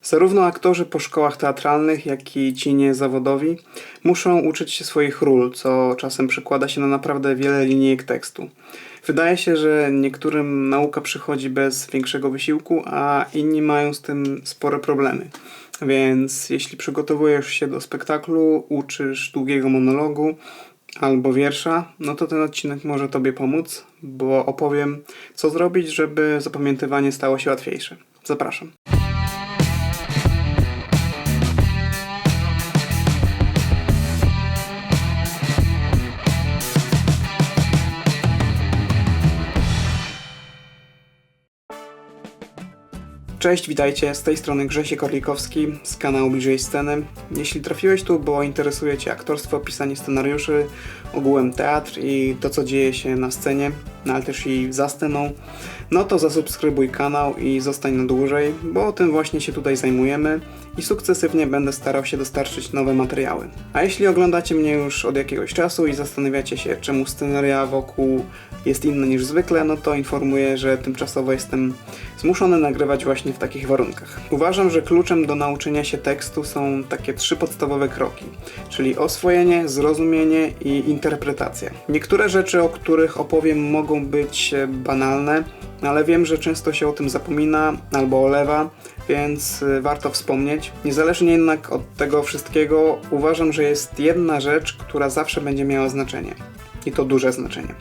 Zarówno aktorzy po szkołach teatralnych, jak i ci niezawodowi muszą uczyć się swoich ról, co czasem przekłada się na naprawdę wiele linijek tekstu. Wydaje się, że niektórym nauka przychodzi bez większego wysiłku, a inni mają z tym spore problemy. Więc jeśli przygotowujesz się do spektaklu, uczysz długiego monologu albo wiersza, no to ten odcinek może Tobie pomóc, bo opowiem, co zrobić, żeby zapamiętywanie stało się łatwiejsze. Zapraszam. Cześć, witajcie, z tej strony Grzesiek Orlikowski z kanału Bliżej Sceny. Jeśli trafiłeś tu, bo interesuje Cię aktorstwo, pisanie scenariuszy, ogółem teatr i to, co dzieje się na scenie, ale też i za sceną, no to zasubskrybuj kanał i zostań na dłużej, bo tym właśnie się tutaj zajmujemy i sukcesywnie będę starał się dostarczyć nowe materiały. A jeśli oglądacie mnie już od jakiegoś czasu i zastanawiacie się, czemu scenaria wokół jest inna niż zwykle, no to informuję, że tymczasowo jestem zmuszony nagrywać właśnie w takich warunkach. Uważam, że kluczem do nauczenia się tekstu są takie 3 podstawowe kroki, czyli oswojenie, zrozumienie i interpretacja. Niektóre rzeczy, o których opowiem, mogą być banalne, ale wiem, że często się o tym zapomina albo olewa, więc warto wspomnieć. Niezależnie jednak od tego wszystkiego, uważam, że jest jedna rzecz, która zawsze będzie miała znaczenie. I to duże znaczenie.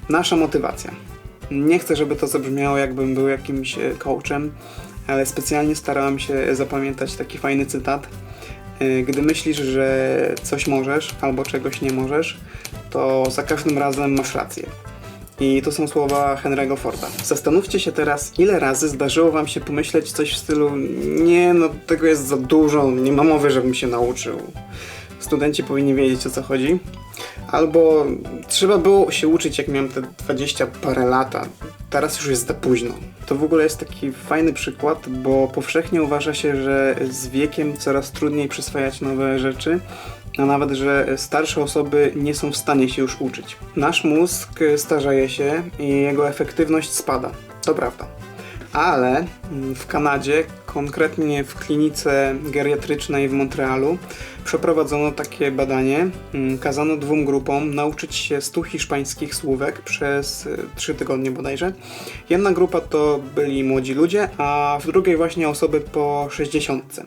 Nasza motywacja. Nie chcę, żeby to zabrzmiało, jakbym był jakimś coachem, ale specjalnie starałem się zapamiętać taki fajny cytat. Gdy myślisz, że coś możesz albo czegoś nie możesz, to za każdym razem masz rację. I to są słowa Henry'ego Forda. Zastanówcie się teraz, ile razy zdarzyło wam się pomyśleć coś w stylu: nie, no tego jest za dużo, nie ma mowy, żebym się nauczył. Studenci powinni wiedzieć, o co chodzi. Albo trzeba było się uczyć, jak miałem te 20 parę lata. Teraz już jest za późno. To w ogóle jest taki fajny przykład, bo powszechnie uważa się, że z wiekiem coraz trudniej przyswajać nowe rzeczy, a nawet, że starsze osoby nie są w stanie się już uczyć. Nasz mózg starzeje się i jego efektywność spada. To prawda. Ale w Kanadzie, konkretnie w klinice geriatrycznej w Montrealu, przeprowadzono takie badanie. Kazano 2 grupom nauczyć się 100 hiszpańskich słówek przez 3 tygodnie bodajże. Jedna grupa to byli młodzi ludzie, a w drugiej właśnie osoby po 60.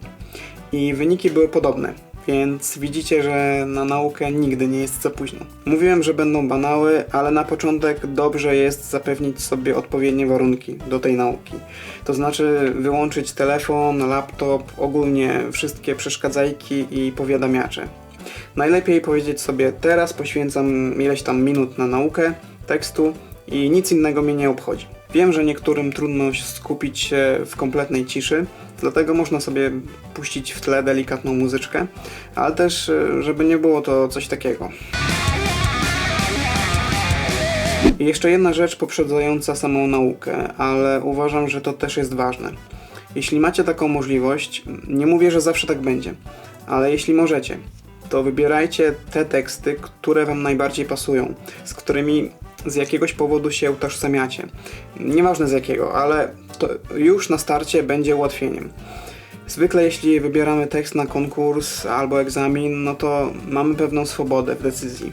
I wyniki były podobne. Więc widzicie, że na naukę nigdy nie jest za późno. Mówiłem, że będą banały, ale na początek dobrze jest zapewnić sobie odpowiednie warunki do tej nauki. To znaczy wyłączyć telefon, laptop, ogólnie wszystkie przeszkadzajki i powiadamiacze. Najlepiej powiedzieć sobie: teraz poświęcam ileś tam minut na naukę tekstu i nic innego mnie nie obchodzi. Wiem, że niektórym trudno skupić się w kompletnej ciszy, dlatego można sobie puścić w tle delikatną muzyczkę, ale też, żeby nie było to coś takiego. I jeszcze jedna rzecz poprzedzająca samą naukę, ale uważam, że to też jest ważne. Jeśli macie taką możliwość, nie mówię, że zawsze tak będzie, ale jeśli możecie, to wybierajcie te teksty, które wam najbardziej pasują, z którymi z jakiegoś powodu się utożsamiacie. Nieważne z jakiego, ale to już na starcie będzie ułatwieniem. Zwykle jeśli wybieramy tekst na konkurs albo egzamin, no to mamy pewną swobodę w decyzji.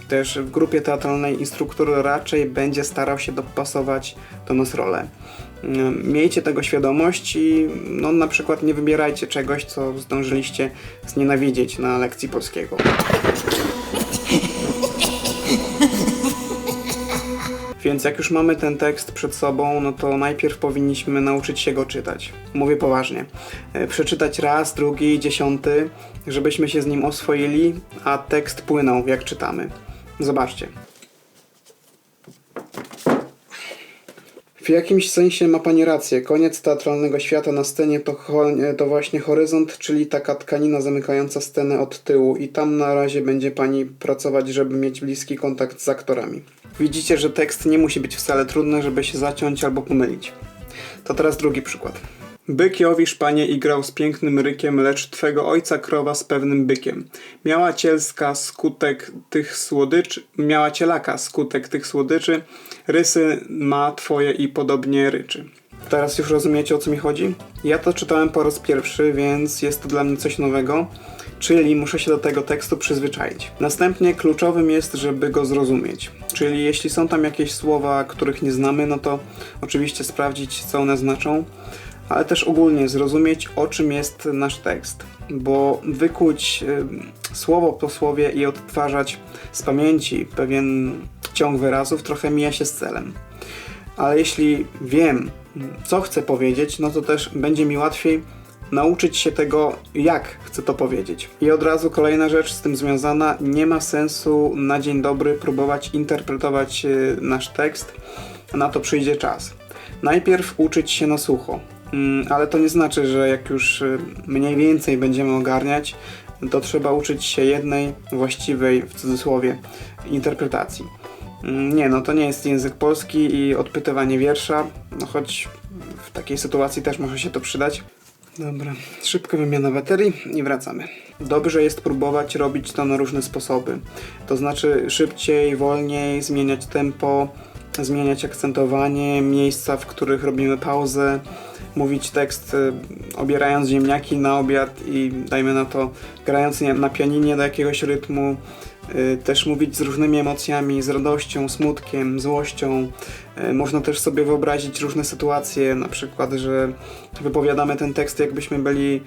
Też w grupie teatralnej instruktor raczej będzie starał się dopasować do nas rolę. Miejcie tego świadomość i na przykład nie wybierajcie czegoś, co zdążyliście znienawidzieć na lekcji polskiego. Więc jak już mamy ten tekst przed sobą, no to najpierw powinniśmy nauczyć się go czytać. Mówię poważnie. Przeczytać raz, drugi, 10, żebyśmy się z nim oswoili, a tekst płynął, jak czytamy. Zobaczcie. W jakimś sensie ma Pani rację. Koniec teatralnego świata na scenie to właśnie horyzont, czyli taka tkanina zamykająca scenę od tyłu i tam na razie będzie Pani pracować, żeby mieć bliski kontakt z aktorami. Widzicie, że tekst nie musi być wcale trudny, żeby się zaciąć albo pomylić. To teraz drugi przykład. Byk Jowisz, panie, igrał z pięknym rykiem, lecz twego ojca krowa z pewnym bykiem. Miała cielaka skutek tych słodyczy, rysy ma twoje i podobnie ryczy. Teraz już rozumiecie, o co mi chodzi? Ja to czytałem po raz pierwszy, więc jest to dla mnie coś nowego, czyli muszę się do tego tekstu przyzwyczaić. Następnie kluczowym jest, żeby go zrozumieć. Czyli jeśli są tam jakieś słowa, których nie znamy, no to oczywiście sprawdzić, co one znaczą, ale też ogólnie zrozumieć, o czym jest nasz tekst. Bo wykuć słowo po słowie i odtwarzać z pamięci pewien ciąg wyrazów trochę mija się z celem. Ale jeśli wiem, co chcę powiedzieć, no to też będzie mi łatwiej nauczyć się tego, jak chcę to powiedzieć. I od razu kolejna rzecz z tym związana, nie ma sensu na dzień dobry próbować interpretować nasz tekst, na to przyjdzie czas. Najpierw uczyć się na sucho, ale to nie znaczy, że jak już mniej więcej będziemy ogarniać, to trzeba uczyć się jednej właściwej, w cudzysłowie, interpretacji. Nie, no to nie jest język polski i odpytywanie wiersza, no choć w takiej sytuacji też może się to przydać. Dobra, szybka wymiana baterii i wracamy. Dobrze jest próbować robić to na różne sposoby. To znaczy szybciej, wolniej, zmieniać tempo, zmieniać akcentowanie, miejsca, w których robimy pauzę, mówić tekst obierając ziemniaki na obiad i dajmy na to grając na pianinie do jakiegoś rytmu. Też mówić z różnymi emocjami, z radością, smutkiem, złością. Można też sobie wyobrazić różne sytuacje, na przykład, że wypowiadamy ten tekst, jakbyśmy byli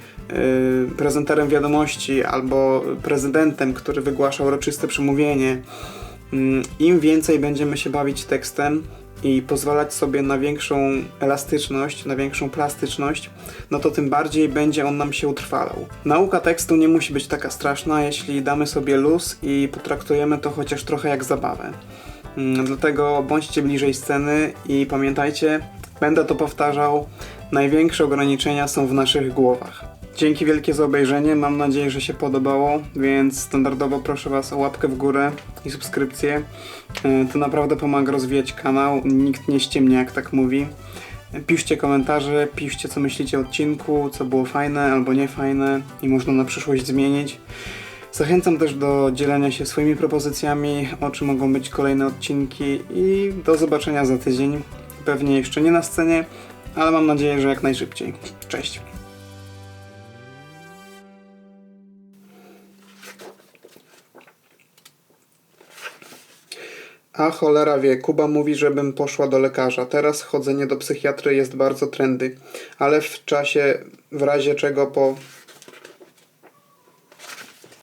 prezenterem wiadomości albo prezydentem, który wygłasza uroczyste przemówienie. Im więcej będziemy się bawić tekstem i pozwalać sobie na większą elastyczność, na większą plastyczność, no to tym bardziej będzie on nam się utrwalał. Nauka tekstu nie musi być taka straszna, jeśli damy sobie luz i potraktujemy to chociaż trochę jak zabawę. Dlatego bądźcie bliżej sceny i pamiętajcie, będę to powtarzał, największe ograniczenia są w naszych głowach. Dzięki wielkie za obejrzenie, mam nadzieję, że się podobało, więc standardowo proszę Was o łapkę w górę i subskrypcję. To naprawdę pomaga rozwijać kanał, nikt nie ściemnia, jak tak mówi. Piszcie komentarze, piszcie, co myślicie o odcinku, co było fajne albo niefajne i można na przyszłość zmienić. Zachęcam też do dzielenia się swoimi propozycjami, o czym mogą być kolejne odcinki i do zobaczenia za tydzień. Pewnie jeszcze nie na scenie, ale mam nadzieję, że jak najszybciej. Cześć! A cholera wie, Kuba mówi, żebym poszła do lekarza. Teraz chodzenie do psychiatry jest bardzo trendy, ale w razie czego po